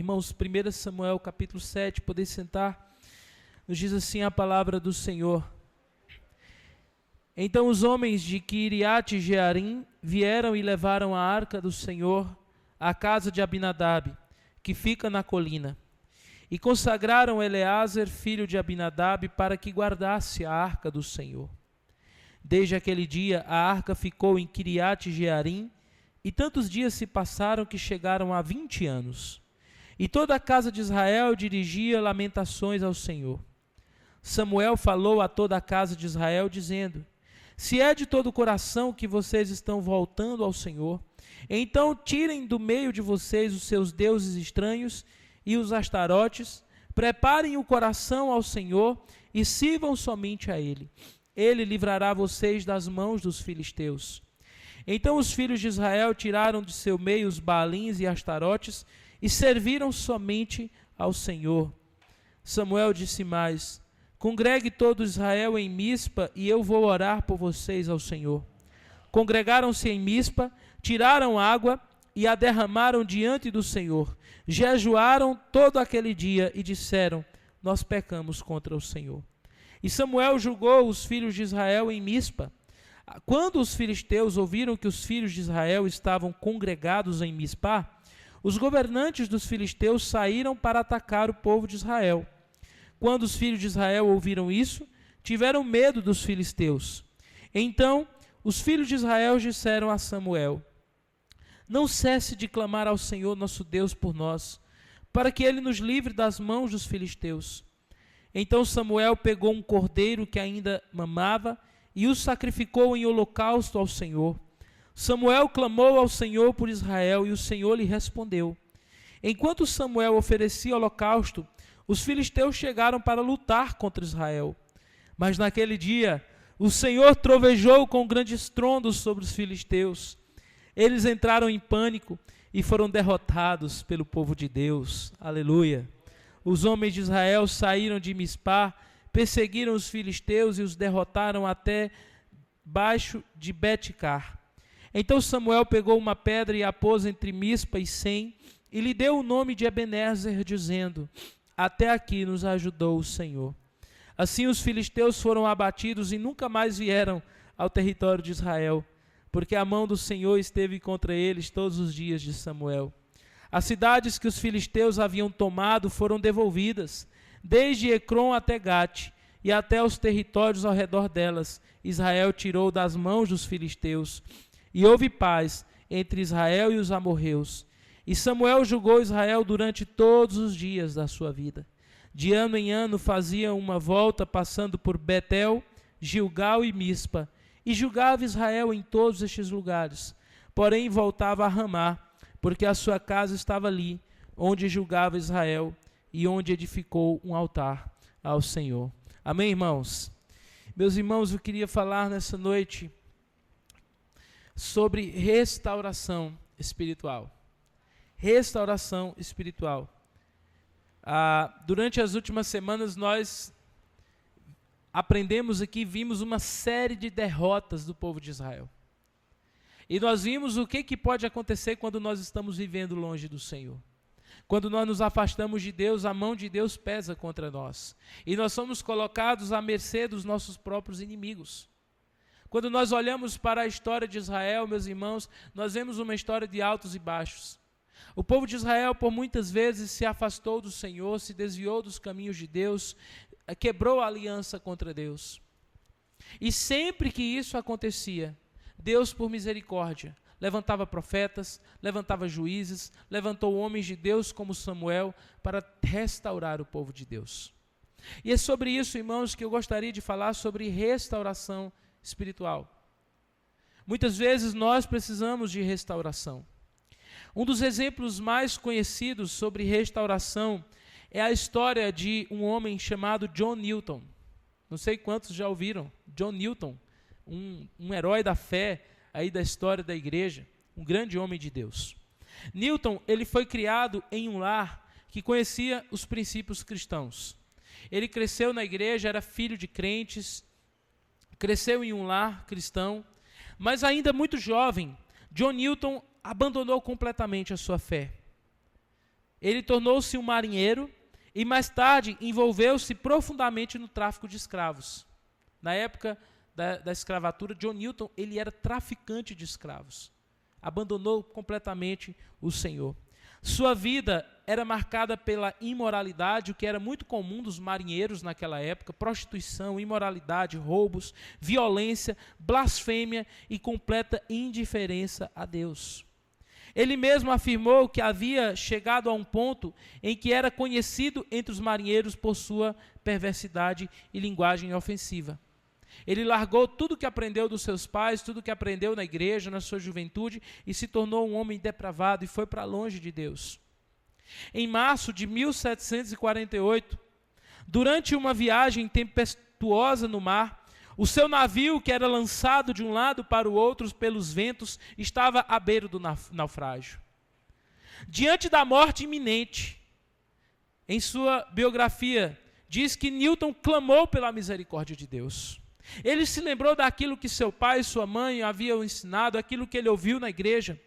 Irmãos, 1 Samuel capítulo 7, poder sentar, nos diz assim a palavra do Senhor. Então os homens de Quiriate Jearim vieram e levaram a arca do Senhor à casa de Abinadab, que fica na colina, e consagraram Eleazer, filho de Abinadab, para que guardasse a arca do Senhor. Desde aquele dia a arca ficou em Quiriate Jearim, e tantos dias se passaram que chegaram a 20 anos. E toda a casa de Israel dirigia lamentações ao Senhor. Samuel falou a toda a casa de Israel, dizendo: se é de todo o coração que vocês estão voltando ao Senhor, então tirem do meio de vocês os seus deuses estranhos e os astarotes, preparem o coração ao Senhor e sirvam somente a Ele. Ele livrará vocês das mãos dos filisteus. Então os filhos de Israel tiraram de seu meio os Baalins e astarotes e serviram somente ao Senhor. Samuel disse mais: congregue todo Israel em Mispa e eu vou orar por vocês ao Senhor. Congregaram-se em Mispa, tiraram água e a derramaram diante do Senhor. Jejuaram todo aquele dia e disseram: nós pecamos contra o Senhor. E Samuel julgou os filhos de Israel em Mispa. Quando os filisteus ouviram que os filhos de Israel estavam congregados em Mispá, os governantes dos filisteus saíram para atacar o povo de Israel. Quando os filhos de Israel ouviram isso, tiveram medo dos filisteus. Então os filhos de Israel disseram a Samuel: não cesse de clamar ao Senhor nosso Deus por nós, para que Ele nos livre das mãos dos filisteus. Então Samuel pegou um cordeiro que ainda mamava e o sacrificou em holocausto ao Senhor. Samuel clamou ao Senhor por Israel e o Senhor lhe respondeu. Enquanto Samuel oferecia holocausto, os filisteus chegaram para lutar contra Israel. Mas naquele dia, o Senhor trovejou com grande estrondo sobre os filisteus. Eles entraram em pânico e foram derrotados pelo povo de Deus. Aleluia. Os homens de Israel saíram de Mispá, perseguiram os filisteus e os derrotaram até baixo de Bet-car. Então Samuel pegou uma pedra e a pôs entre Mispa e Sem, e lhe deu o nome de Ebenezer, dizendo: até aqui nos ajudou o Senhor. Assim os filisteus foram abatidos e nunca mais vieram ao território de Israel, porque a mão do Senhor esteve contra eles todos os dias de Samuel. As cidades que os filisteus haviam tomado foram devolvidas, desde Ecrom até Gate, e até os territórios ao redor delas, Israel tirou das mãos dos filisteus. E houve paz entre Israel e os amorreus. E Samuel julgou Israel durante todos os dias da sua vida. De ano em ano fazia uma volta, passando por Betel, Gilgal e Mispa, e julgava Israel em todos estes lugares. Porém voltava a Ramá, porque a sua casa estava ali, onde julgava Israel, e onde edificou um altar ao Senhor. Amém, irmãos? Meus irmãos, eu queria falar nessa noite sobre restauração espiritual. Restauração espiritual. Durante as últimas semanas nós aprendemos aqui, vimos uma série de derrotas do povo de Israel. E nós vimos o que pode acontecer quando nós estamos vivendo longe do Senhor. Quando nós nos afastamos de Deus, a mão de Deus pesa contra nós. E nós somos colocados à mercê dos nossos próprios inimigos. Quando nós olhamos para a história de Israel, meus irmãos, nós vemos uma história de altos e baixos. O povo de Israel, por muitas vezes, se afastou do Senhor, se desviou dos caminhos de Deus, quebrou a aliança contra Deus. E sempre que isso acontecia, Deus, por misericórdia, levantava profetas, levantava juízes, levantou homens de Deus como Samuel para restaurar o povo de Deus. E é sobre isso, irmãos, que eu gostaria de falar, sobre restauração espiritual. Muitas vezes nós precisamos de restauração. Um dos exemplos mais conhecidos sobre restauração é a história de um homem chamado John Newton. Não sei quantos já ouviram. John Newton, um herói da fé aí da história da igreja, um grande homem de Deus. Newton, ele foi criado em um lar que conhecia os princípios cristãos. Ele cresceu na igreja, era filho de crentes, cresceu em um lar cristão, mas ainda muito jovem, John Newton abandonou completamente a sua fé. ele tornou-se um marinheiro e mais tarde envolveu-se profundamente no tráfico de escravos. Na época da escravatura, John Newton, ele era traficante de escravos. Abandonou completamente o Senhor. Sua vida era marcada pela imoralidade, o que era muito comum dos marinheiros naquela época: prostituição, imoralidade, roubos, violência, blasfêmia e completa indiferença a Deus. Ele mesmo afirmou que havia chegado a um ponto em que era conhecido entre os marinheiros por sua perversidade e linguagem ofensiva. Ele largou tudo que aprendeu dos seus pais, tudo que aprendeu na igreja, na sua juventude, e se tornou um homem depravado e foi para longe de Deus. Em março de 1748, durante uma viagem tempestuosa no mar, o seu navio, que era lançado de um lado para o outro pelos ventos, estava à beira do naufrágio. Diante da morte iminente, em sua biografia, diz que Newton clamou pela misericórdia de Deus. Ele se lembrou daquilo que seu pai e sua mãe haviam ensinado, aquilo que ele ouviu na igreja.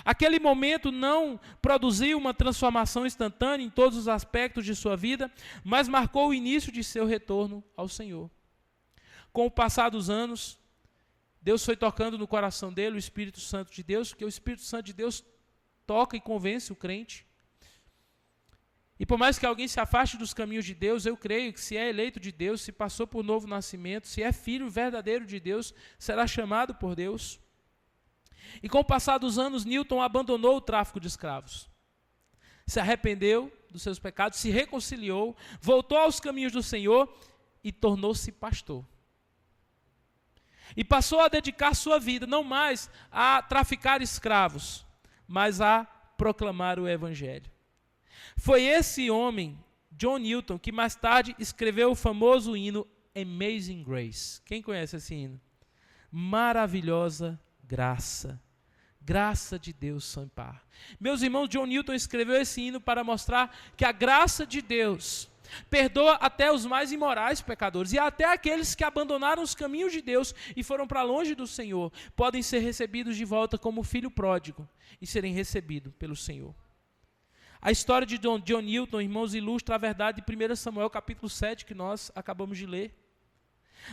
Aquele momento não produziu uma transformação instantânea em todos os aspectos de sua vida, mas marcou o início de seu retorno ao Senhor. Com o passar dos anos, Deus foi tocando no coração dele, o Espírito Santo de Deus, porque o Espírito Santo de Deus toca e convence o crente. E por mais que alguém se afaste dos caminhos de Deus, eu creio que se é eleito de Deus, se passou por novo nascimento, se é filho verdadeiro de Deus, será chamado por Deus. E com o passar dos anos, Newton abandonou o tráfico de escravos. Se arrependeu dos seus pecados, se reconciliou, voltou aos caminhos do Senhor e tornou-se pastor. E passou a dedicar sua vida não mais a traficar escravos, mas a proclamar o Evangelho. Foi esse homem, John Newton, que mais tarde escreveu o famoso hino Amazing Grace. Quem conhece esse hino? Maravilhosa graça. Graça de Deus sem par. Meus irmãos, John Newton escreveu esse hino para mostrar que a graça de Deus perdoa até os mais imorais pecadores, e até aqueles que abandonaram os caminhos de Deus e foram para longe do Senhor, podem ser recebidos de volta como filho pródigo e serem recebidos pelo Senhor. A história de John Newton, irmãos, ilustra a verdade de 1 Samuel capítulo 7, que nós acabamos de ler.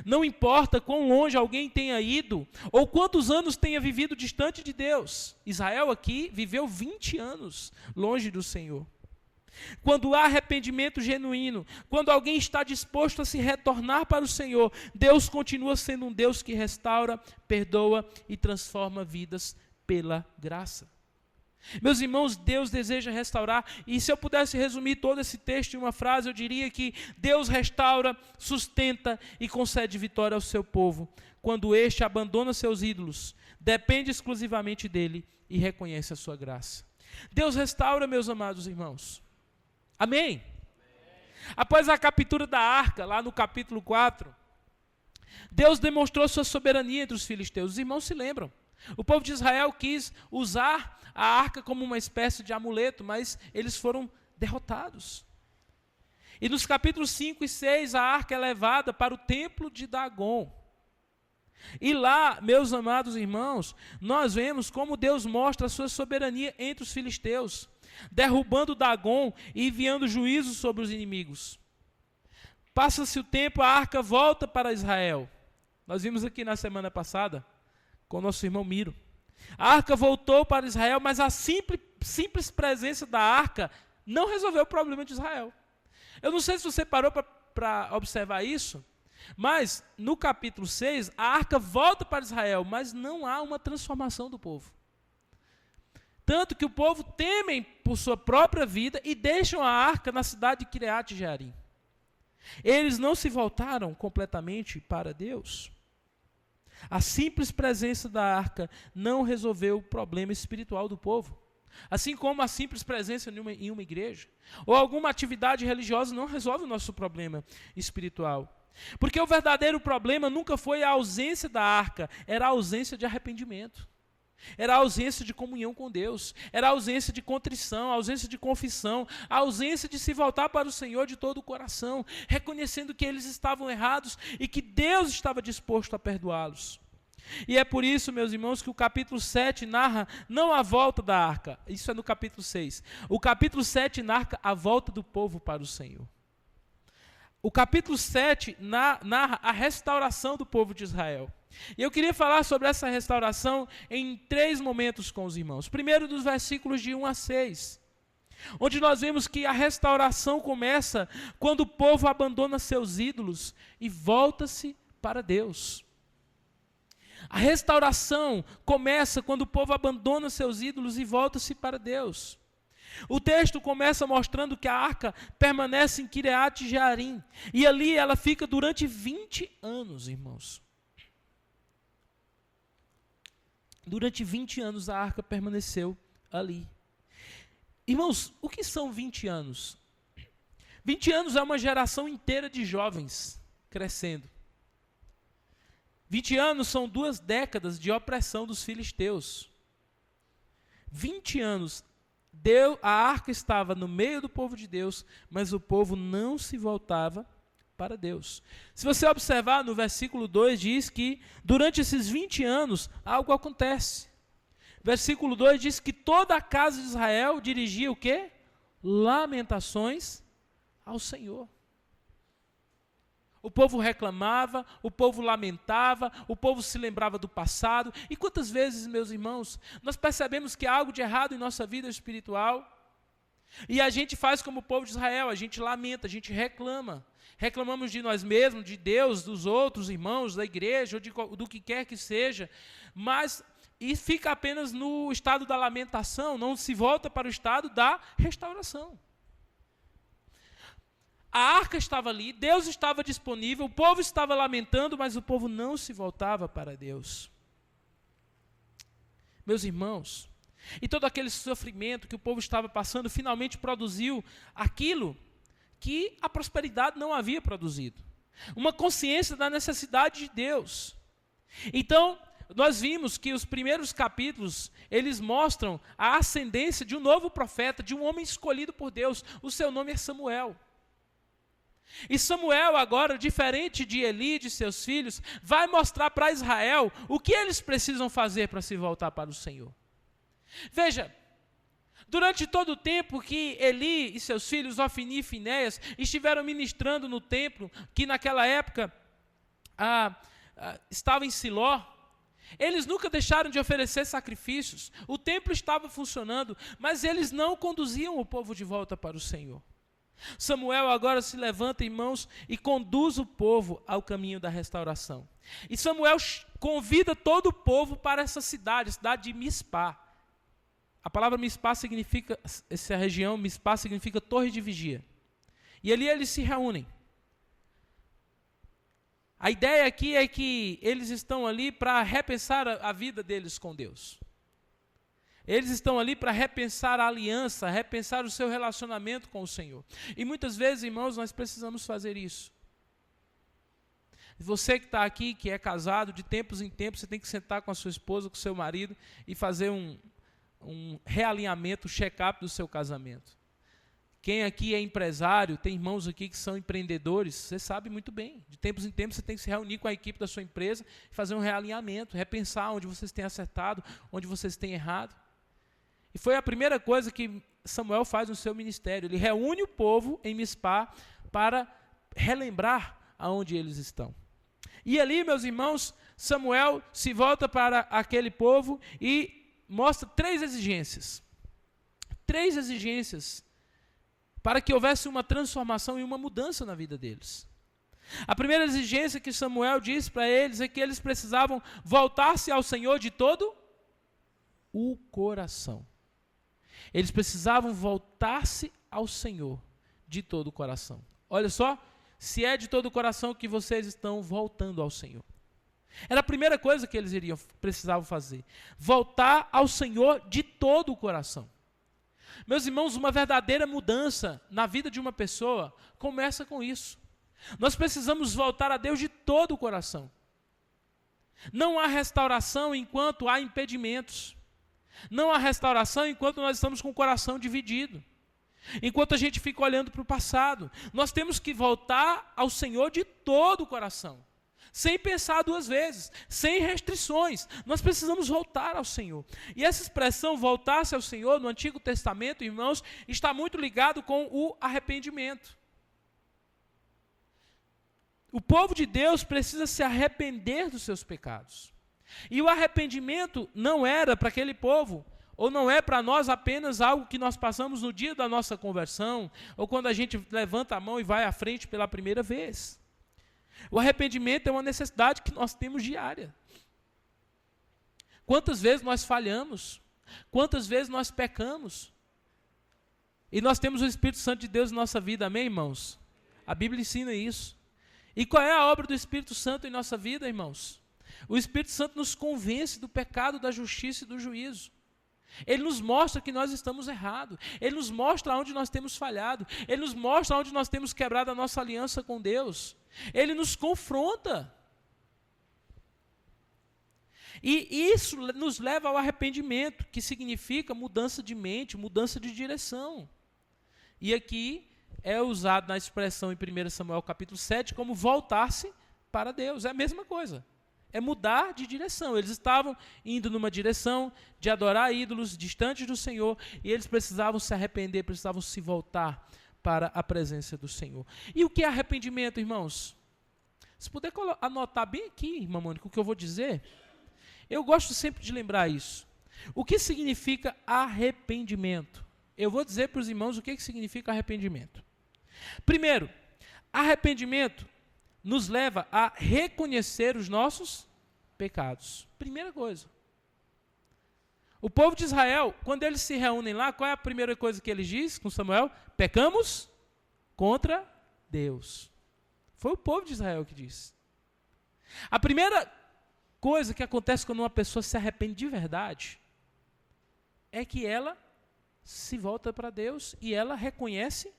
Não importa quão longe alguém tenha ido, ou quantos anos tenha vivido distante de Deus. Israel aqui viveu 20 anos longe do Senhor. Quando há arrependimento genuíno, quando alguém está disposto a se retornar para o Senhor, Deus continua sendo um Deus que restaura, perdoa e transforma vidas pela graça. Meus irmãos, Deus deseja restaurar, e se eu pudesse resumir todo esse texto em uma frase, eu diria que Deus restaura, sustenta e concede vitória ao seu povo, quando este abandona seus ídolos, depende exclusivamente dele e reconhece a sua graça. Deus restaura, meus amados irmãos. Amém? Após a captura da arca, lá no capítulo 4, Deus demonstrou sua soberania entre os filisteus. Os irmãos se lembram. O povo de Israel quis usar a arca como uma espécie de amuleto, mas eles foram derrotados. E nos capítulos 5 e 6, a arca é levada para o templo de Dagon. E lá, meus amados irmãos, nós vemos como Deus mostra a sua soberania entre os filisteus, derrubando Dagon e enviando juízo sobre os inimigos. Passa-se o tempo, a arca volta para Israel. Nós vimos aqui na semana passada, com o nosso irmão Miro. A arca voltou para Israel, mas a simples presença da arca não resolveu o problema de Israel. Eu não sei se você parou para observar isso, mas no capítulo 6, a arca volta para Israel, mas não há uma transformação do povo. Tanto que o povo temem por sua própria vida e deixam a arca na cidade de Kiriat Jearim. Eles não se voltaram completamente para Deus. A simples presença da arca não resolveu o problema espiritual do povo. Assim como a simples presença em uma igreja ou alguma atividade religiosa não resolve o nosso problema espiritual. Porque o verdadeiro problema nunca foi a ausência da arca, era a ausência de arrependimento. Era a ausência de comunhão com Deus, era a ausência de contrição, a ausência de confissão, a ausência de se voltar para o Senhor de todo o coração, reconhecendo que eles estavam errados e que Deus estava disposto a perdoá-los. E é por isso, meus irmãos, que o capítulo 7 narra não a volta da arca, isso é no capítulo 6. O capítulo 7 narra a volta do povo para o Senhor. O capítulo 7 narra a restauração do povo de Israel. E eu queria falar sobre essa restauração em 3 momentos com os irmãos. Primeiro, dos versículos de 1 a 6, onde nós vemos que a restauração começa quando o povo abandona seus ídolos e volta-se para Deus. A restauração começa quando o povo abandona seus ídolos e volta-se para Deus. O texto começa mostrando que a arca permanece em Kiriat Jearim, e ali ela fica durante 20 anos, irmãos. Durante 20 anos a arca permaneceu ali. Irmãos, o que são 20 anos? 20 anos é uma geração inteira de jovens crescendo. 20 anos são 2 décadas de opressão dos filisteus. 20 anos, a arca estava no meio do povo de Deus, mas o povo não se voltava para Deus. Se você observar no versículo 2, diz que durante esses 20 anos algo acontece. Versículo 2 diz que toda a casa de Israel dirigia o quê? Lamentações ao Senhor. O povo reclamava, o povo lamentava, o povo se lembrava do passado. E quantas vezes, meus irmãos, nós percebemos que há algo de errado em nossa vida espiritual e a gente faz como o povo de Israel, a gente lamenta, a gente reclama. Reclamamos de nós mesmos, de Deus, dos outros irmãos, da igreja, ou do que quer que seja, mas e fica apenas no estado da lamentação, não se volta para o estado da restauração. A arca estava ali, Deus estava disponível, o povo estava lamentando, mas o povo não se voltava para Deus. Meus irmãos, e todo aquele sofrimento que o povo estava passando finalmente produziu aquilo que a prosperidade não havia produzido. Uma consciência da necessidade de Deus. Então, nós vimos que os primeiros capítulos, eles mostram a ascendência de um novo profeta, de um homem escolhido por Deus. O seu nome é Samuel. E Samuel agora, diferente de Eli e de seus filhos, vai mostrar para Israel o que eles precisam fazer para se voltar para o Senhor. Veja, durante todo o tempo que Eli e seus filhos, Ofni e Finéias, estiveram ministrando no templo, que naquela época estava em Siló, eles nunca deixaram de oferecer sacrifícios, o templo estava funcionando, mas eles não conduziam o povo de volta para o Senhor. Samuel agora se levanta, irmãos, e conduz o povo ao caminho da restauração. E Samuel convida todo o povo para essa cidade, a cidade de Mispá. A palavra Mispá significa, essa região, Mispá significa torre de vigia. E ali eles se reúnem. A ideia aqui é que eles estão ali para repensar a vida deles com Deus. Eles estão ali para repensar a aliança, repensar o seu relacionamento com o Senhor. E muitas vezes, irmãos, nós precisamos fazer isso. Você que está aqui, que é casado, de tempos em tempos, você tem que sentar com a sua esposa, com o seu marido e fazer um realinhamento, um check-up do seu casamento. Quem aqui é empresário, tem irmãos aqui que são empreendedores, você sabe muito bem. De tempos em tempos você tem que se reunir com a equipe da sua empresa e fazer um realinhamento, repensar onde vocês têm acertado, onde vocês têm errado. E foi a primeira coisa que Samuel faz no seu ministério. Ele reúne o povo em Mispá para relembrar aonde eles estão. E ali, meus irmãos, Samuel se volta para aquele povo e mostra 3 exigências. 3 exigências para que houvesse uma transformação e uma mudança na vida deles. A primeira exigência que Samuel diz para eles é que eles precisavam voltar-se ao Senhor de todo o coração. Eles precisavam voltar-se ao Senhor de todo o coração. Olha só, se é de todo o coração que vocês estão voltando ao Senhor. Era a primeira coisa que eles precisavam fazer. Voltar ao Senhor de todo o coração. Meus irmãos, uma verdadeira mudança na vida de uma pessoa começa com isso. Nós precisamos voltar a Deus de todo o coração. Não há restauração enquanto há impedimentos. Não há restauração enquanto nós estamos com o coração dividido. Enquanto a gente fica olhando para o passado. Nós temos que voltar ao Senhor de todo o coração. sem pensar duas vezes, sem restrições. Nós precisamos voltar ao Senhor. E essa expressão, voltar-se ao Senhor, no Antigo Testamento, irmãos, está muito ligado com o arrependimento. O povo de Deus precisa se arrepender dos seus pecados. E o arrependimento não era para aquele povo, ou não é para nós apenas algo que nós passamos no dia da nossa conversão, ou quando a gente levanta a mão e vai à frente pela primeira vez. O arrependimento é uma necessidade que nós temos diária. Quantas vezes nós falhamos? Quantas vezes nós pecamos? E nós temos o Espírito Santo de Deus em nossa vida, amém, irmãos? A Bíblia ensina isso. E qual é a obra do Espírito Santo em nossa vida, irmãos? O Espírito Santo nos convence do pecado, da justiça e do juízo. Ele nos mostra que nós estamos errados. Ele nos mostra onde nós temos falhado. Ele nos mostra onde nós temos quebrado a nossa aliança com Deus. Ele nos confronta. E isso nos leva ao arrependimento, que significa mudança de mente, mudança de direção. E aqui é usado na expressão em 1 Samuel capítulo 7 como voltar-se para Deus. É a mesma coisa. É mudar de direção. Eles estavam indo numa direção de adorar ídolos distantes do Senhor, e eles precisavam se arrepender, precisavam se voltar para a presença do Senhor. E o que é arrependimento, irmãos? Se puder anotar bem aqui, irmã Mônica, o que eu vou dizer, eu gosto sempre de lembrar isso. O que significa arrependimento? Eu vou dizer para os irmãos o que significa arrependimento. Primeiro, arrependimento nos leva a reconhecer os nossos pecados. Primeira coisa. O povo de Israel, quando eles se reúnem lá, qual é a primeira coisa que eles dizem com Samuel? Pecamos contra Deus. Foi o povo de Israel que disse. A primeira coisa que acontece quando uma pessoa se arrepende de verdade é que ela se volta para Deus e ela reconhece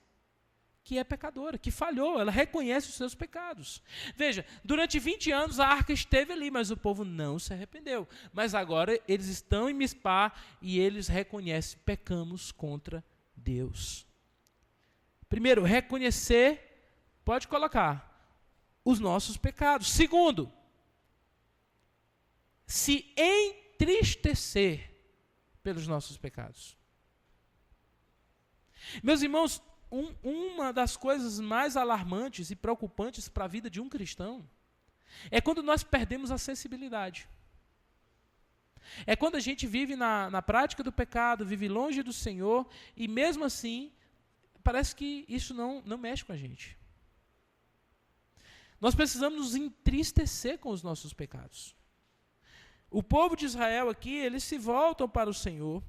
que é pecadora, que falhou, ela reconhece os seus pecados. Veja, durante 20 anos a arca esteve ali, mas o povo não se arrependeu. Mas agora eles estão em Mispá e eles reconhecem, pecamos contra Deus. Primeiro, reconhecer, pode colocar, os nossos pecados. Segundo, se entristecer pelos nossos pecados. Meus irmãos, uma das coisas mais alarmantes e preocupantes para a vida de um cristão é quando nós perdemos a sensibilidade. É quando a gente vive na prática do pecado, vive longe do Senhor, e mesmo assim, parece que isso não mexe com a gente. Nós precisamos nos entristecer com os nossos pecados. O povo de Israel aqui, eles se voltam para o Senhor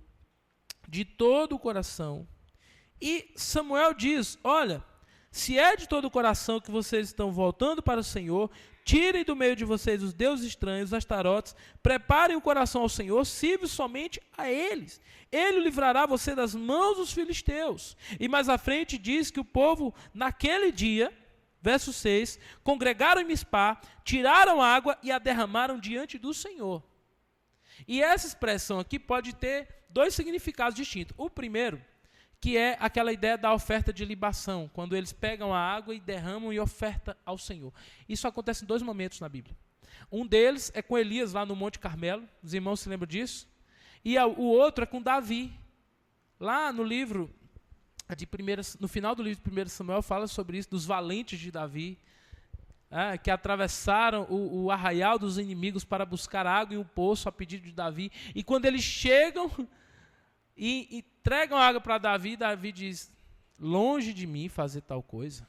de todo o coração. E Samuel diz, olha, se é de todo o coração que vocês estão voltando para o Senhor, tirem do meio de vocês os deuses estranhos, os astarotes, preparem o coração ao Senhor, sirvam somente a eles. Ele livrará você das mãos dos filisteus. E mais à frente diz que o povo, naquele dia, verso 6, congregaram em Mispá, tiraram água e a derramaram diante do Senhor. E essa expressão aqui pode ter dois significados distintos. O primeiro, que é aquela ideia da oferta de libação, quando eles pegam a água e derramam e ofertam ao Senhor. Isso acontece em dois momentos na Bíblia. Um deles é com Elias lá no Monte Carmelo, os irmãos se lembram disso? E o outro é com Davi. Lá no livro, no final do livro de 1 Samuel, fala sobre isso, dos valentes de Davi, que atravessaram o arraial dos inimigos para buscar água em um poço a pedido de Davi. E quando eles chegam e entregam a água para Davi, Davi diz, longe de mim fazer tal coisa.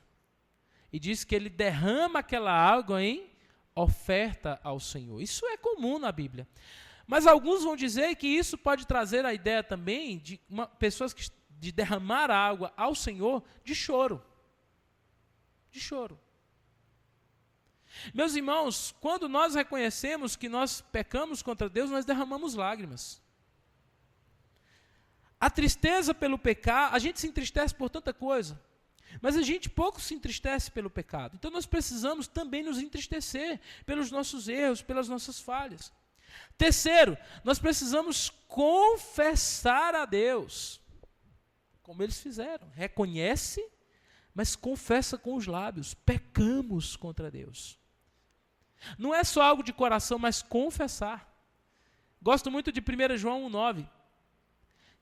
E diz que ele derrama aquela água em oferta ao Senhor. Isso é comum na Bíblia. Mas alguns vão dizer que isso pode trazer a ideia também de pessoas de derramar água ao Senhor de choro. De choro. Meus irmãos, quando nós reconhecemos que nós pecamos contra Deus, nós derramamos lágrimas. A tristeza pelo pecado, a gente se entristece por tanta coisa, mas a gente pouco se entristece pelo pecado. Então nós precisamos também nos entristecer pelos nossos erros, pelas nossas falhas. Terceiro, nós precisamos confessar a Deus, como eles fizeram. Reconhece, mas confessa com os lábios. Pecamos contra Deus. Não é só algo de coração, mas confessar. Gosto muito de 1 João 1,9,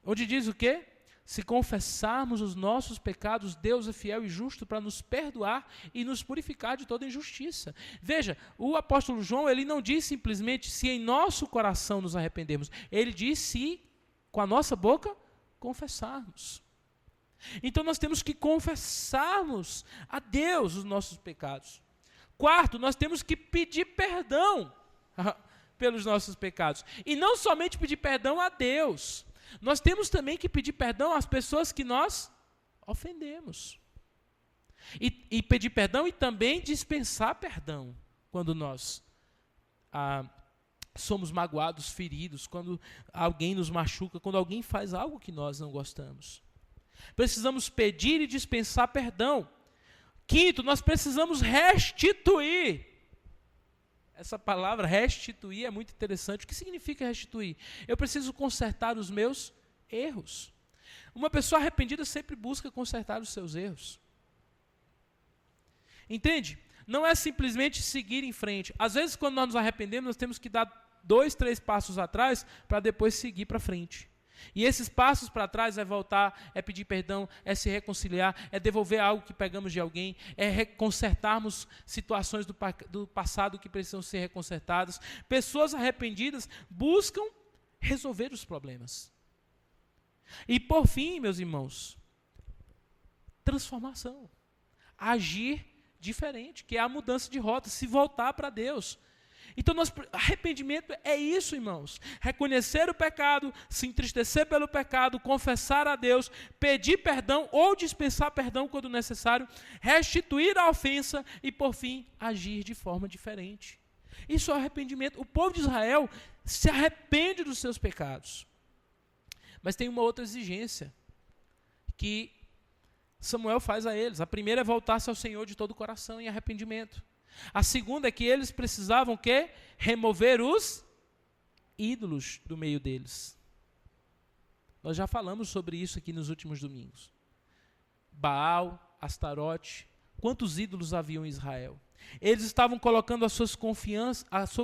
onde diz o quê? Se confessarmos os nossos pecados, Deus é fiel e justo para nos perdoar e nos purificar de toda injustiça. Veja, o apóstolo João, ele não diz simplesmente se em nosso coração nos arrependermos. Ele diz se com a nossa boca confessarmos. Então nós temos que confessarmos a Deus os nossos pecados. Quarto, nós temos que pedir perdão pelos nossos pecados. E não somente pedir perdão a Deus, nós temos também que pedir perdão às pessoas que nós ofendemos. E pedir perdão e também dispensar perdão quando nós somos magoados, feridos, quando alguém nos machuca, quando alguém faz algo que nós não gostamos. Precisamos pedir e dispensar perdão. Quinto, nós precisamos restituir. Essa palavra restituir é muito interessante. O que significa restituir? Eu preciso consertar os meus erros. Uma pessoa arrependida sempre busca consertar os seus erros. Entende? Não é simplesmente seguir em frente. Às vezes, quando nós nos arrependemos, nós temos que dar 2, 3 passos atrás para depois seguir para frente. E esses passos para trás é voltar, é pedir perdão, é se reconciliar, é devolver algo que pegamos de alguém, é consertarmos situações do passado que precisam ser reconsertadas. Pessoas arrependidas buscam resolver os problemas. E por fim, meus irmãos, transformação. Agir diferente, que é a mudança de rota, se voltar para Deus. Então, arrependimento é isso, irmãos. Reconhecer o pecado, se entristecer pelo pecado, confessar a Deus, pedir perdão ou dispensar perdão quando necessário, restituir a ofensa e, por fim, agir de forma diferente. Isso é arrependimento. O povo de Israel se arrepende dos seus pecados. Mas tem uma outra exigência que Samuel faz a eles. A primeira é voltar-se ao Senhor de todo o coração em arrependimento. A segunda é que eles precisavam quê? Remover os ídolos do meio deles. Nós já falamos sobre isso aqui nos últimos domingos. Baal, Astarote, quantos ídolos haviam em Israel? Eles estavam colocando a sua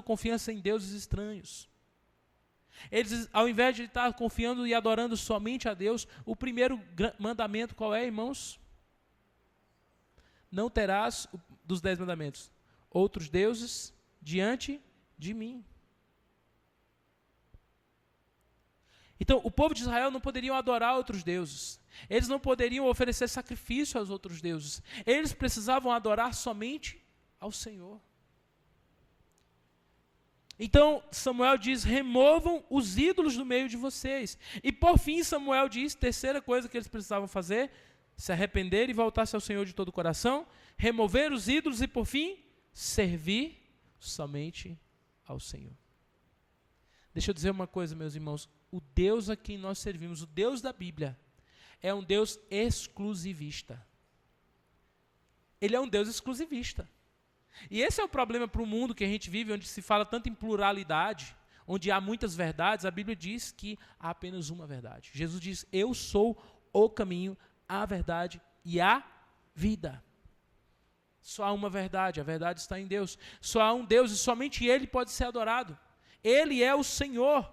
confiança em deuses estranhos. Eles, ao invés de estar confiando e adorando somente a Deus, o primeiro mandamento qual é, irmãos? Não terás, dos 10 mandamentos, outros deuses diante de mim. Então, o povo de Israel não poderiam adorar outros deuses. Eles não poderiam oferecer sacrifício aos outros deuses. Eles precisavam adorar somente ao Senhor. Então, Samuel diz, removam os ídolos do meio de vocês. E por fim, Samuel diz, terceira coisa que eles precisavam fazer, se arrepender e voltar-se ao Senhor de todo o coração, remover os ídolos e, por fim, servir somente ao Senhor. Deixa eu dizer uma coisa, meus irmãos. O Deus a quem nós servimos, o Deus da Bíblia, é um Deus exclusivista. Ele é um Deus exclusivista. E esse é o problema para o mundo que a gente vive, onde se fala tanto em pluralidade, onde há muitas verdades. A Bíblia diz que há apenas uma verdade. Jesus diz, eu sou o caminho, a verdade e a vida. Só há uma verdade, a verdade está em Deus. Só há um Deus e somente Ele pode ser adorado. Ele é o Senhor.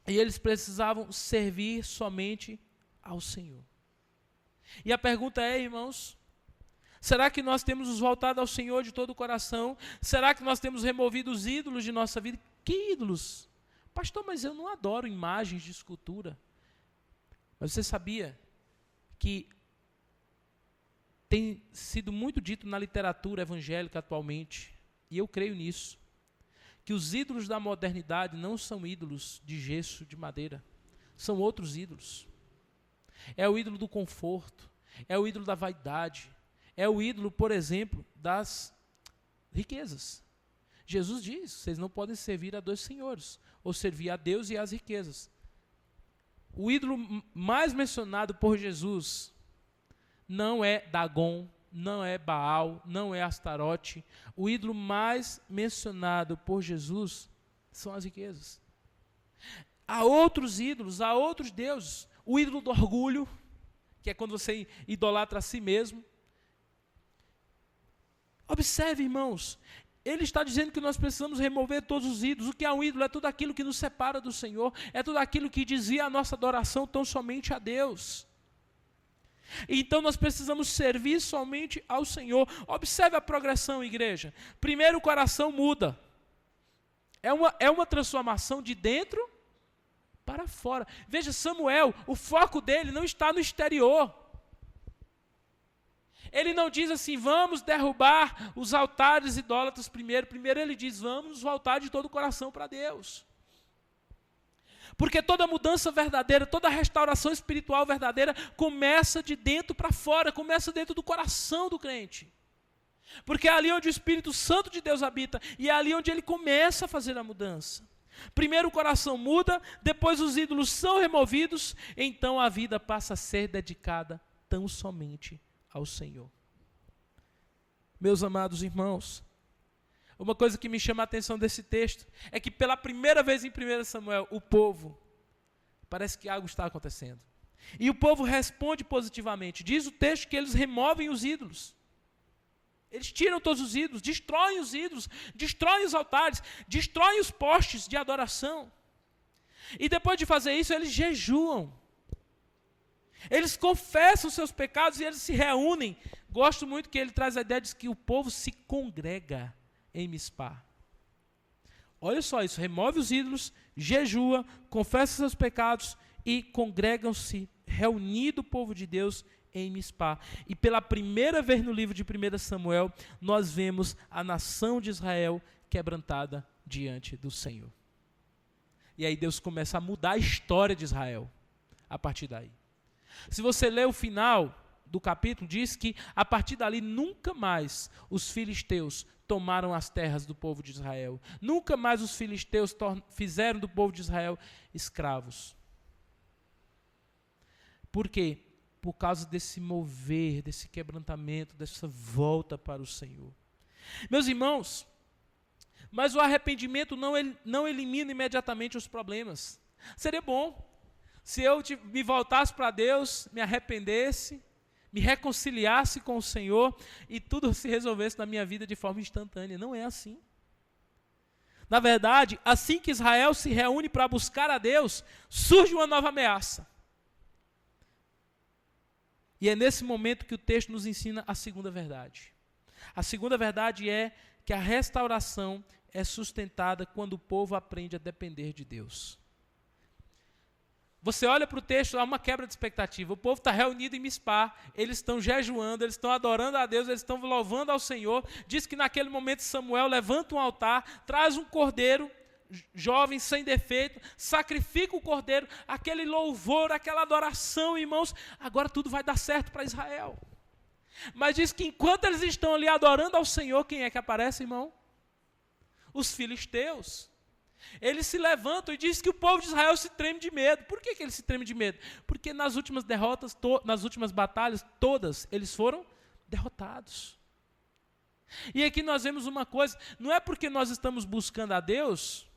E eles precisavam servir somente ao Senhor. E a pergunta é, irmãos, será que nós temos nos voltado ao Senhor de todo o coração? Será que nós temos removido os ídolos de nossa vida? Que ídolos? Pastor, mas eu não adoro imagens de escultura. Mas você sabia que tem sido muito dito na literatura evangélica atualmente, e eu creio nisso, que os ídolos da modernidade não são ídolos de gesso, de madeira, são outros ídolos. É o ídolo do conforto, é o ídolo da vaidade, é o ídolo, por exemplo, das riquezas. Jesus diz, vocês não podem servir a 2 senhores, ou servir a Deus e às riquezas. O ídolo mais mencionado por Jesus não é Dagon, não é Baal, não é Astarote. O ídolo mais mencionado por Jesus são as riquezas. Há outros ídolos, há outros deuses. O ídolo do orgulho, que é quando você idolatra a si mesmo. Observe, irmãos, ele está dizendo que nós precisamos remover todos os ídolos. O que é um ídolo? É tudo aquilo que nos separa do Senhor, é tudo aquilo que dizia a nossa adoração tão somente a Deus. Então nós precisamos servir somente ao Senhor. Observe a progressão, igreja. Primeiro o coração muda. É uma transformação de dentro para fora. Veja, Samuel, o foco dele não está no exterior. Ele não diz assim, vamos derrubar os altares idólatras primeiro. Primeiro ele diz, vamos nos voltar de todo o coração para Deus. Porque toda mudança verdadeira, toda restauração espiritual verdadeira começa de dentro para fora, começa dentro do coração do crente. Porque é ali onde o Espírito Santo de Deus habita e é ali onde ele começa a fazer a mudança. Primeiro o coração muda, depois os ídolos são removidos, então a vida passa a ser dedicada tão somente ao Senhor. Meus amados irmãos, uma coisa que me chama a atenção desse texto é que pela primeira vez em 1 Samuel, o povo, parece que algo está acontecendo. E o povo responde positivamente. Diz o texto que eles removem os ídolos. Eles tiram todos os ídolos, destroem os altares, destroem os postes de adoração. E depois de fazer isso, eles jejuam. Eles confessam seus pecados e eles se reúnem. Gosto muito que ele traz a ideia de que o povo se congrega em Mispá. Olha só isso, remove os ídolos, jejua, confessa seus pecados e congregam-se, reunido o povo de Deus em Mispá. E pela primeira vez no livro de 1 Samuel, nós vemos a nação de Israel quebrantada diante do Senhor. E aí Deus começa a mudar a história de Israel a partir daí. Se você ler o final do capítulo, diz que a partir dali nunca mais os filisteus tomaram as terras do povo de Israel. Nunca mais os filisteus fizeram do povo de Israel escravos. Por quê? Por causa desse mover, desse quebrantamento, dessa volta para o Senhor. Meus irmãos, mas o arrependimento não elimina imediatamente os problemas. Seria bom se eu me voltasse para Deus, me arrependesse, me reconciliasse com o Senhor e tudo se resolvesse na minha vida de forma instantânea. Não é assim. Na verdade, assim que Israel se reúne para buscar a Deus, surge uma nova ameaça. E é nesse momento que o texto nos ensina a segunda verdade. A segunda verdade é que a restauração é sustentada quando o povo aprende a depender de Deus. Você olha para o texto, há uma quebra de expectativa. O povo está reunido em Mispá, eles estão jejuando, eles estão adorando a Deus, eles estão louvando ao Senhor. Diz que naquele momento Samuel levanta um altar, traz um cordeiro jovem, sem defeito, sacrifica o cordeiro, aquele louvor, aquela adoração, irmãos, agora tudo vai dar certo para Israel. Mas diz que enquanto eles estão ali adorando ao Senhor, quem é que aparece, irmão? Os filisteus. Eles se levantam e diz que o povo de Israel se treme de medo. Por que eles se tremem de medo? Porque nas últimas derrotas, nas últimas batalhas, todas, eles foram derrotados. E aqui nós vemos uma coisa, não é porque nós estamos buscando a Deus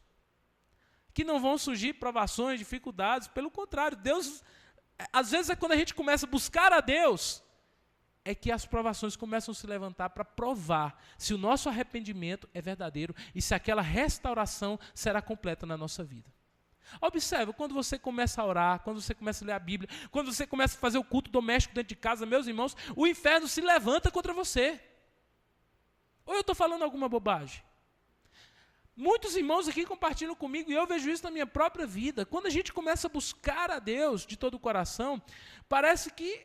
que não vão surgir provações, dificuldades. Pelo contrário, Deus, às vezes é quando a gente começa a buscar a Deus, é que as provações começam a se levantar para provar se o nosso arrependimento é verdadeiro e se aquela restauração será completa na nossa vida. Observe, quando você começa a orar, quando você começa a ler a Bíblia, quando você começa a fazer o culto doméstico dentro de casa, meus irmãos, o inferno se levanta contra você. Ou eu estou falando alguma bobagem? Muitos irmãos aqui compartilham comigo, e eu vejo isso na minha própria vida. Quando a gente começa a buscar a Deus de todo o coração, parece que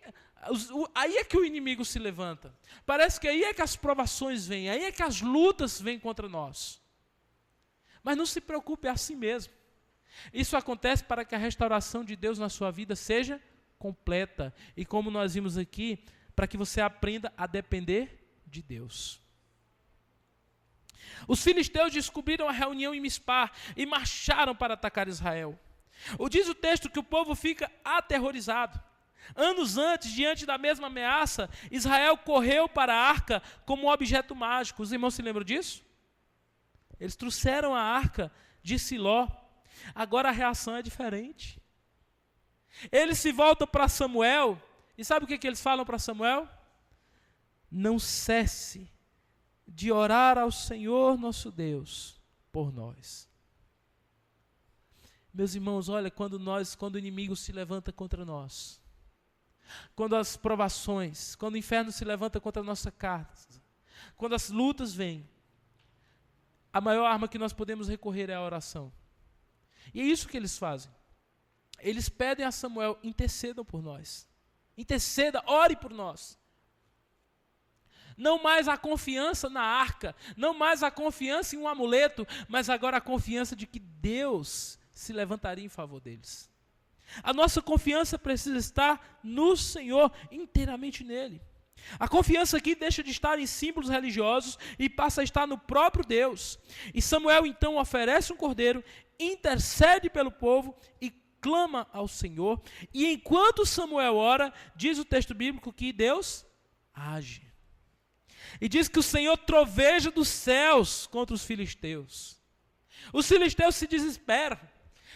aí é que o inimigo se levanta. Parece que aí é que as provações vêm, aí é que as lutas vêm contra nós. Mas não se preocupe, é assim mesmo. Isso acontece para que a restauração de Deus na sua vida seja completa. E como nós vimos aqui, para que você aprenda a depender de Deus. Os filisteus descobriram a reunião em Mispá e marcharam para atacar Israel. Diz o texto que o povo fica aterrorizado. Anos antes, diante da mesma ameaça, Israel correu para a arca como um objeto mágico. Os irmãos se lembram disso? Eles trouxeram a arca de Siló. Agora a reação é diferente. Eles se voltam para Samuel. E sabe o que eles falam para Samuel? Não cesse de orar ao Senhor nosso Deus por nós. Meus irmãos, olha, quando o inimigo se levanta contra nós, quando as provações, quando o inferno se levanta contra a nossa casa, quando as lutas vêm, a maior arma que nós podemos recorrer é a oração. E é isso que eles fazem. Eles pedem a Samuel: intercedam por nós. Interceda, ore por nós. Não mais a confiança na arca, não mais a confiança em um amuleto, mas agora a confiança de que Deus se levantaria em favor deles. A nossa confiança precisa estar no Senhor, inteiramente nele. A confiança aqui deixa de estar em símbolos religiosos e passa a estar no próprio Deus. E Samuel então oferece um cordeiro, intercede pelo povo e clama ao Senhor. E enquanto Samuel ora, diz o texto bíblico que Deus age. E diz que o Senhor troveja dos céus contra os filisteus. Os filisteus se desesperam.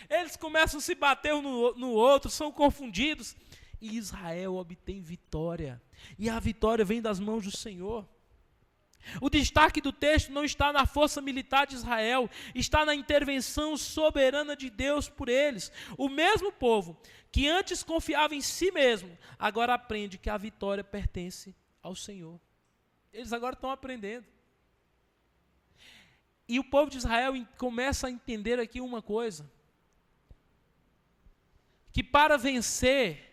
Eles começam a se bater um no outro, são confundidos. E Israel obtém vitória. E a vitória vem das mãos do Senhor. O destaque do texto não está na força militar de Israel, está na intervenção soberana de Deus por eles. O mesmo povo que antes confiava em si mesmo, agora aprende que a vitória pertence ao Senhor. Eles agora estão aprendendo. E o povo de Israel começa a entender aqui uma coisa: que para vencer,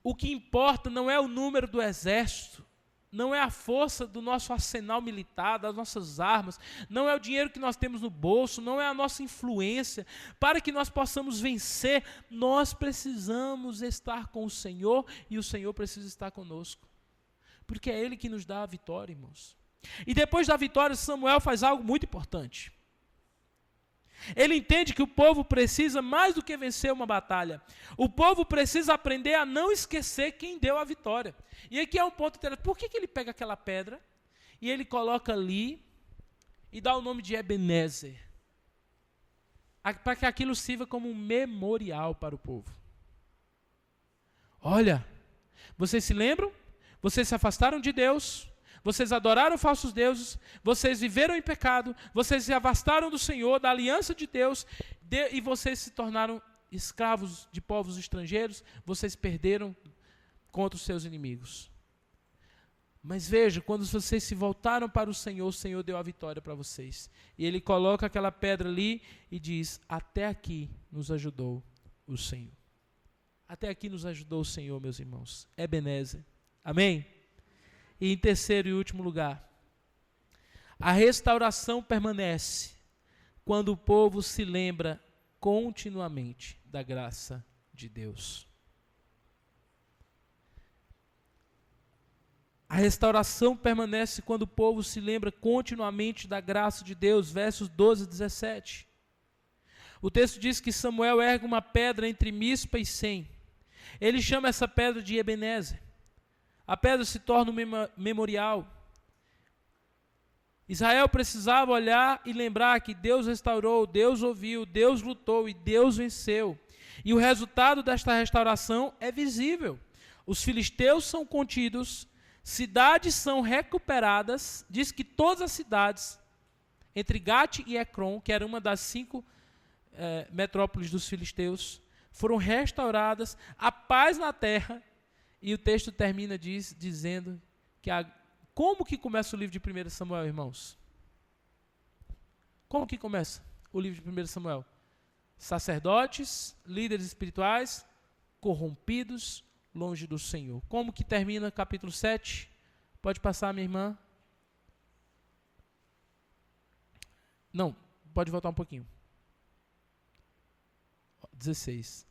o que importa não é o número do exército, não é a força do nosso arsenal militar, das nossas armas, não é o dinheiro que nós temos no bolso, não é a nossa influência. Para que nós possamos vencer, nós precisamos estar com o Senhor e o Senhor precisa estar conosco. Porque é Ele que nos dá a vitória, irmãos. E depois da vitória, Samuel faz algo muito importante. Ele entende que o povo precisa mais do que vencer uma batalha. O povo precisa aprender a não esquecer quem deu a vitória. E aqui é um ponto interessante. Por que ele pega aquela pedra e ele coloca ali e dá o nome de Ebenezer? Para que aquilo sirva como um memorial para o povo. Olha, vocês se lembram? Vocês se afastaram de Deus. Vocês adoraram falsos deuses, vocês viveram em pecado, vocês se afastaram do Senhor, da aliança de Deus, e vocês se tornaram escravos de povos estrangeiros, vocês perderam contra os seus inimigos. Mas veja, quando vocês se voltaram para o Senhor deu a vitória para vocês. E Ele coloca aquela pedra ali e diz: até aqui nos ajudou o Senhor. Até aqui nos ajudou o Senhor, meus irmãos. Ebenezer. Amém? E em terceiro e último lugar, a restauração permanece quando o povo se lembra continuamente da graça de Deus. A restauração permanece quando o povo se lembra continuamente da graça de Deus, versos 12 e 17. O texto diz que Samuel ergue uma pedra entre Mispa e Sem. Ele chama essa pedra de Ebenezer. A pedra se torna um memorial. Israel precisava olhar e lembrar que Deus restaurou, Deus ouviu, Deus lutou e Deus venceu. E o resultado desta restauração é visível. Os filisteus são contidos, cidades são recuperadas. Diz que todas as cidades, entre Gate e Ecrom, que era uma das 5 metrópoles dos filisteus, foram restauradas, a paz na terra. E o texto termina dizendo que como que começa o livro de 1 Samuel, irmãos? Como que começa o livro de 1 Samuel? Sacerdotes, líderes espirituais, corrompidos, longe do Senhor. Como que termina capítulo 7? Pode passar, minha irmã. Não, pode voltar um pouquinho. 16.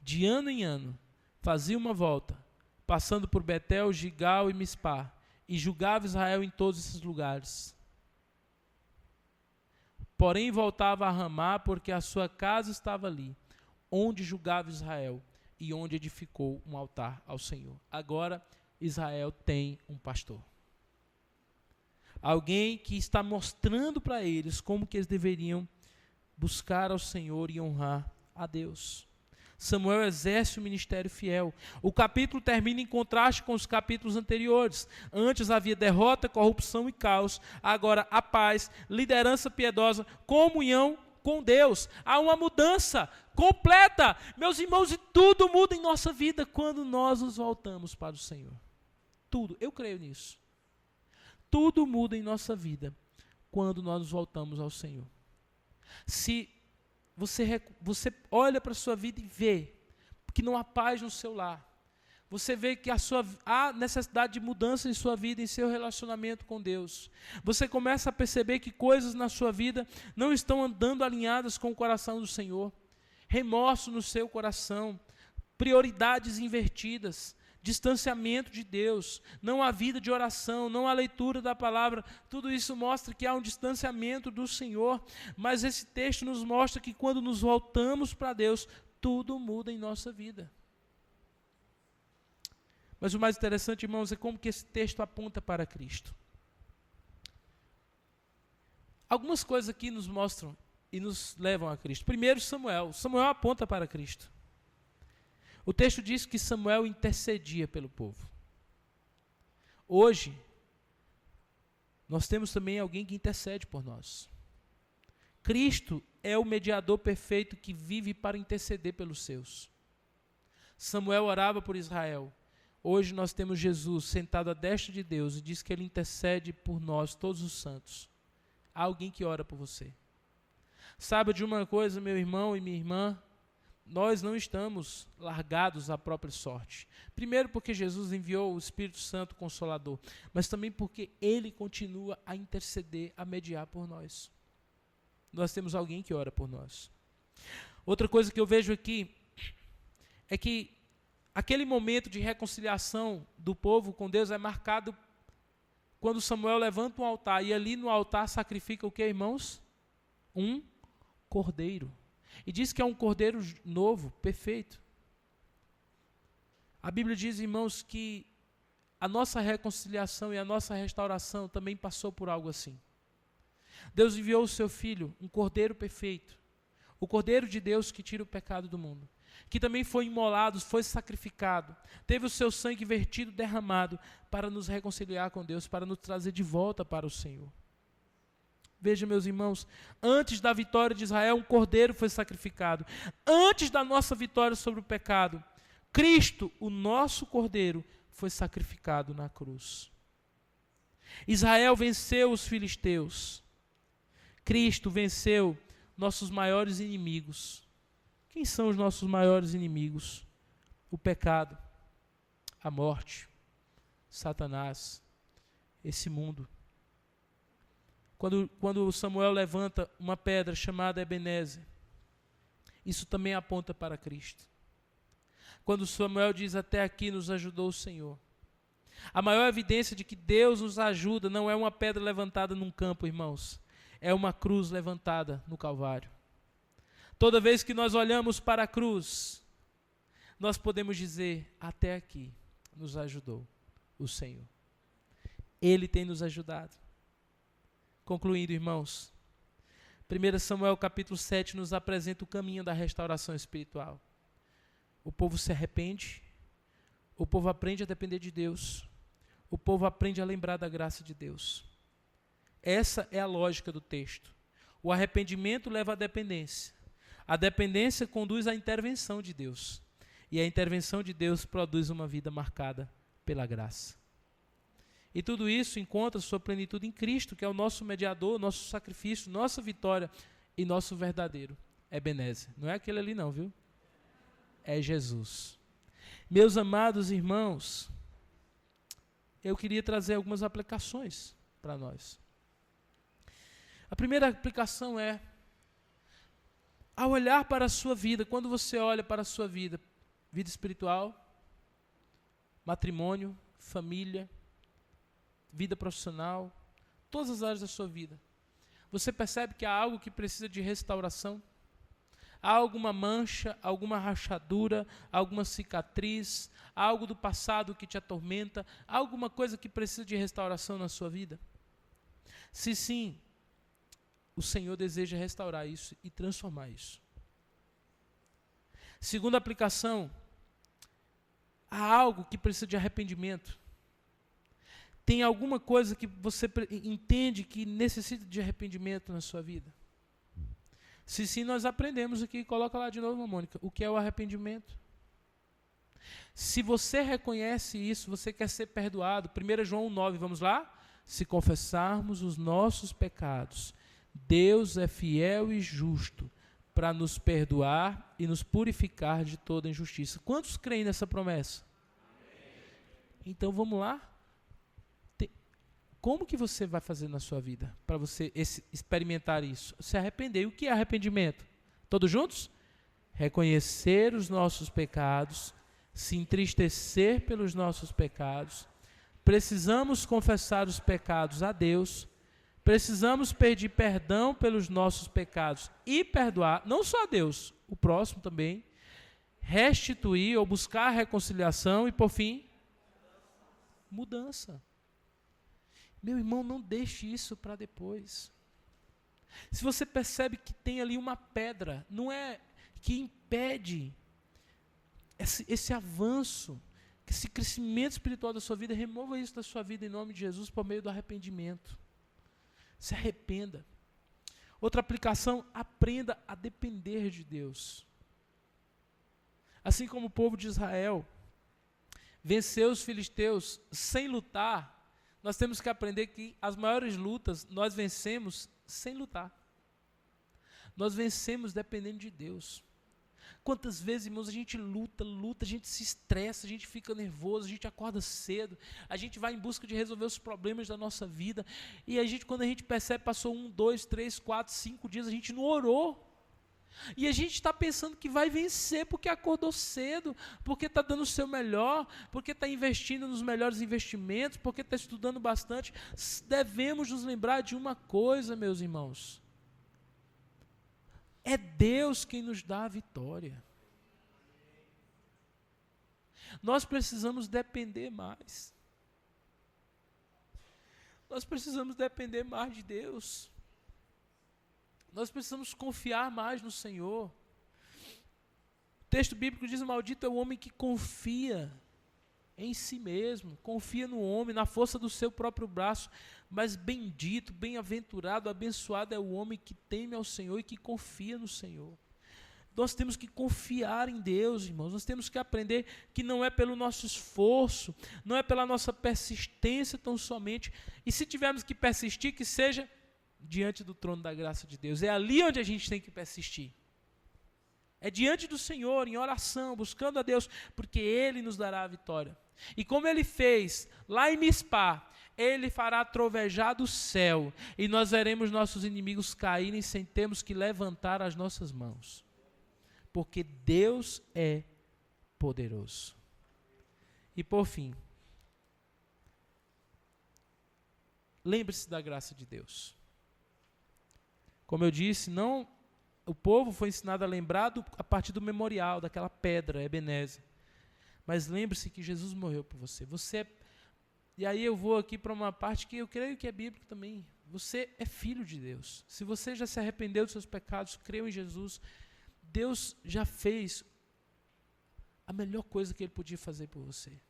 De ano em ano, fazia uma volta, passando por Betel, Gigal e Mispá, e julgava Israel em todos esses lugares. Porém voltava a Ramá, porque a sua casa estava ali, onde julgava Israel, e onde edificou um altar ao Senhor. Agora Israel tem um pastor. Alguém que está mostrando para eles como que eles deveriam buscar ao Senhor e honrar a Deus. Samuel exerce o ministério fiel. O capítulo termina em contraste com os capítulos anteriores. Antes havia derrota, corrupção e caos. Agora a paz, liderança piedosa, comunhão com Deus. Há uma mudança completa. Meus irmãos, e tudo muda em nossa vida quando nós nos voltamos para o Senhor. Tudo, eu creio nisso. Tudo muda em nossa vida quando nós nos voltamos ao Senhor. Se você olha para a sua vida e vê que não há paz no seu lar, você vê que há necessidade de mudança em sua vida, em seu relacionamento com Deus. Você começa a perceber que coisas na sua vida não estão andando alinhadas com o coração do Senhor. Remorso no seu coração, prioridades invertidas, distanciamento de Deus, não há vida de oração, não há leitura da palavra. Tudo isso mostra que há um distanciamento do Senhor. Mas esse texto nos mostra que quando nos voltamos para Deus, tudo muda em nossa vida. Mas o mais interessante, irmãos, é como que esse texto aponta para Cristo. Algumas coisas aqui nos mostram e nos levam a Cristo. Primeiro, Samuel. Samuel aponta para Cristo. O texto diz que Samuel intercedia pelo povo. Hoje, nós temos também alguém que intercede por nós. Cristo é o mediador perfeito que vive para interceder pelos seus. Samuel orava por Israel. Hoje nós temos Jesus sentado à destra de Deus e diz que Ele intercede por nós, todos os santos. Há alguém que ora por você. Saiba de uma coisa, meu irmão e minha irmã, nós não estamos largados à própria sorte. Primeiro porque Jesus enviou o Espírito Santo Consolador, mas também porque Ele continua a interceder, a mediar por nós. Nós temos alguém que ora por nós. Outra coisa que eu vejo aqui é que aquele momento de reconciliação do povo com Deus é marcado quando Samuel levanta um altar, e ali no altar sacrifica o que, irmãos? Um cordeiro. E diz que é um cordeiro novo, perfeito. A Bíblia diz, irmãos, que a nossa reconciliação e a nossa restauração também passou por algo assim. Deus enviou o seu Filho, um cordeiro perfeito, o cordeiro de Deus que tira o pecado do mundo, que também foi imolado, foi sacrificado, teve o seu sangue vertido, derramado, para nos reconciliar com Deus, para nos trazer de volta para o Senhor. Veja, meus irmãos, antes da vitória de Israel, um cordeiro foi sacrificado. Antes da nossa vitória sobre o pecado, Cristo, o nosso cordeiro, foi sacrificado na cruz. Israel venceu os filisteus. Cristo venceu nossos maiores inimigos. Quem são os nossos maiores inimigos? O pecado, a morte, Satanás, esse mundo. Quando Samuel levanta uma pedra chamada Ebenezer, isso também aponta para Cristo. Quando Samuel diz, até aqui nos ajudou o Senhor. A maior evidência de que Deus nos ajuda não é uma pedra levantada num campo, irmãos. É uma cruz levantada no Calvário. Toda vez que nós olhamos para a cruz, nós podemos dizer, até aqui nos ajudou o Senhor. Ele tem nos ajudado. Concluindo, irmãos, 1 Samuel capítulo 7 nos apresenta o caminho da restauração espiritual. O povo se arrepende, o povo aprende a depender de Deus, o povo aprende a lembrar da graça de Deus. Essa é a lógica do texto. O arrependimento leva à dependência. A dependência conduz à intervenção de Deus. E a intervenção de Deus produz uma vida marcada pela graça. E tudo isso encontra sua plenitude em Cristo, que é o nosso mediador, nosso sacrifício, nossa vitória e nosso verdadeiro Ebenezer. Não é aquele ali não, viu? É Jesus. Meus amados irmãos, eu queria trazer algumas aplicações para nós. A primeira aplicação é, ao olhar para a sua vida, quando você olha para a sua vida, vida espiritual, matrimônio, família, vida profissional, todas as áreas da sua vida, você percebe que há algo que precisa de restauração? Há alguma mancha, alguma rachadura, alguma cicatriz, algo do passado que te atormenta, há alguma coisa que precisa de restauração na sua vida? Se sim, o Senhor deseja restaurar isso e transformar isso. Segunda aplicação, há algo que precisa de arrependimento. Tem alguma coisa que você entende que necessita de arrependimento na sua vida? Se sim, nós aprendemos aqui, coloca lá de novo, Mônica, o que é o arrependimento. Se você reconhece isso, você quer ser perdoado. 1 João 9, vamos lá? Se confessarmos os nossos pecados, Deus é fiel e justo para nos perdoar e nos purificar de toda injustiça. Quantos creem nessa promessa? Então vamos lá. Como que você vai fazer na sua vida para você experimentar isso? Se arrepender. E o que é arrependimento? Todos juntos? Reconhecer os nossos pecados, se entristecer pelos nossos pecados. Precisamos confessar os pecados a Deus. Precisamos pedir perdão pelos nossos pecados e perdoar, não só a Deus, o próximo também. Restituir ou buscar reconciliação e, por fim, mudança. Meu irmão, não deixe isso para depois. Se você percebe que tem ali uma pedra, não é que impede esse avanço, esse crescimento espiritual da sua vida, remova isso da sua vida em nome de Jesus por meio do arrependimento. Se arrependa. Outra aplicação, aprenda a depender de Deus. Assim como o povo de Israel venceu os filisteus sem lutar, nós temos que aprender que as maiores lutas nós vencemos sem lutar. Nós vencemos dependendo de Deus. Quantas vezes, irmãos, a gente luta, a gente se estressa, a gente fica nervoso, a gente acorda cedo, a gente vai em busca de resolver os problemas da nossa vida, e quando a gente percebe, passou 1, 2, 3, 4, 5 dias, a gente não orou. E a gente está pensando que vai vencer porque acordou cedo, porque está dando o seu melhor, porque está investindo nos melhores investimentos, porque está estudando bastante. Devemos nos lembrar de uma coisa, meus irmãos. É Deus quem nos dá a vitória. Nós precisamos depender mais. Nós precisamos depender mais de Deus. Nós precisamos confiar mais no Senhor. O texto bíblico diz: maldito é o homem que confia em si mesmo, confia no homem, na força do seu próprio braço, mas bendito, bem-aventurado, abençoado é o homem que teme ao Senhor e que confia no Senhor. Nós temos que confiar em Deus, irmãos. Nós temos que aprender que não é pelo nosso esforço, não é pela nossa persistência tão somente, e se tivermos que persistir, que seja diante do trono da graça de Deus. É ali onde a gente tem que persistir. É diante do Senhor, em oração, buscando a Deus, porque Ele nos dará a vitória. E como Ele fez lá em Mispá, Ele fará trovejar do céu, e nós veremos nossos inimigos caírem sem termos que levantar as nossas mãos. Porque Deus é poderoso. E por fim, lembre-se da graça de Deus. Como eu disse, o povo foi ensinado a lembrar a partir do memorial, daquela pedra, Ebenezer. Mas lembre-se que Jesus morreu por você. E aí eu vou aqui para uma parte que eu creio que é bíblica também. Você é filho de Deus. Se você já se arrependeu dos seus pecados, creu em Jesus, Deus já fez a melhor coisa que Ele podia fazer por você.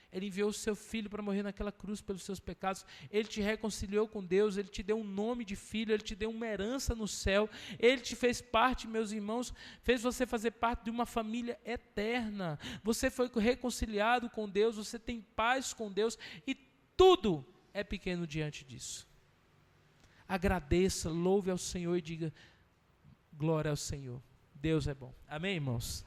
Ele enviou o seu filho para morrer naquela cruz pelos seus pecados. Ele te reconciliou com Deus, Ele te deu um nome de filho, Ele te deu uma herança no céu. Ele te fez parte, meus irmãos, fez você fazer parte de uma família eterna. Você foi reconciliado com Deus, você tem paz com Deus e tudo é pequeno diante disso. Agradeça, louve ao Senhor e diga: glória ao Senhor. Deus é bom. Amém, irmãos?